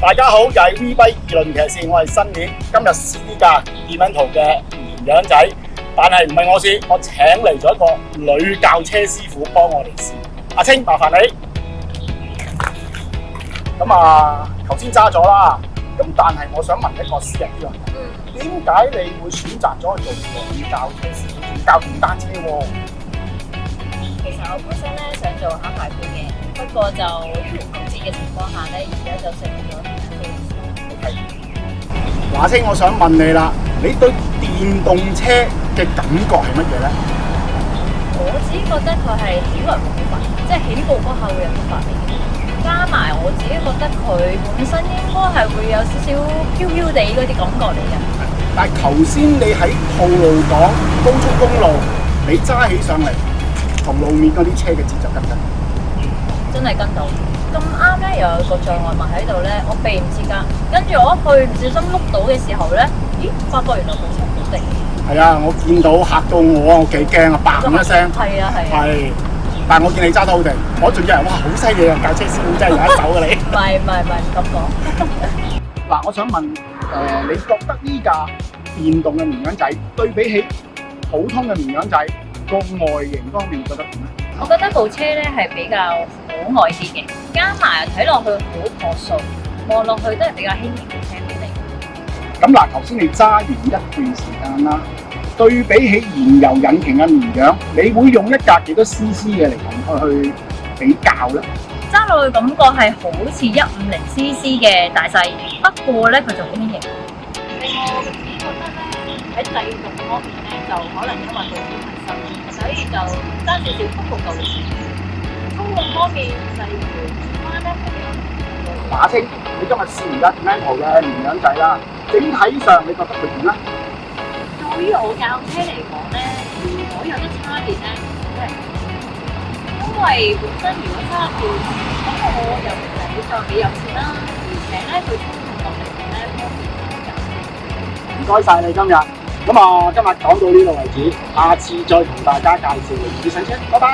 大家好，又係 V 跛議論騎士，我係新年今日試駕電蚊圖嘅綿羊仔，但係唔係我試，我請嚟咗一個女教車師傅幫我哋試。阿清，麻煩你。咁頭先揸咗啦，咁但係我想問一個私人啲問題，點解你會選擇咗去做女教車師傅，仲教電單車喎？其實我本身咧想做考牌官嘅，不過就因為工資嘅情況下咧，而家就成咗電單車嘅師傅。係。華清，我想問你啦，你對電動車嘅感覺係乜嘢咧？我自己覺得佢係起來冇快，即係起步嗰下會有啲發力嘅。加埋我自己覺得佢本身應該係會有少少飄飄地嗰啲感覺嚟嘅。但係頭先你喺吐露港高速公路，你揸起上嚟，同路面嗰啲車嘅節奏跟唔跟？真係跟到。咁啱咧，又有個障礙物喺度咧，我避唔切㗎。跟住我一去唔小心碌到嘅時候咧，咦？發覺原來佢踩唔到地。係啊，我見到嚇到我幾驚啊！嘭一聲。係啊。係。但係我見你揸得好定，我仲以為哇好犀利啊！教車師傅真係有一手㗎你。唔敢講。嗱，我想問你覺得呢架電動嘅綿羊仔對比起普通嘅綿羊仔個外形方面覺得點咧？我覺得部車咧係比較可愛啲嘅，加埋睇落去好樸素，望落去都係比較輕盈嘅車俾你。咁嗱，頭先你揸完一段時間啦，對比起燃油引擎嘅綿羊，你會用一架幾多 CC 嘅嚟同佢去比較咧？揸落去感覺係好似150cc 嘅大細，不過咧佢就好輕盈。我自己覺得咧喺制動方面咧，就可能因為佢好核心，所以就爭少少速度夠力。操控方面，例如轉彎咧係比較難。馬清，你今日試完架電蚊圖嘅綿羊仔啦，整體上你覺得佢點咧？對於我教車嚟講咧，如果有啲差別咧，真係因為本身如果差別，咁我又唔係比較幾有錢啦，而且咧佢操控落嚟咧方便啲。唔該晒你今日，咁今日講到呢度為止，下次再同大家介紹另一啲新車，拜拜。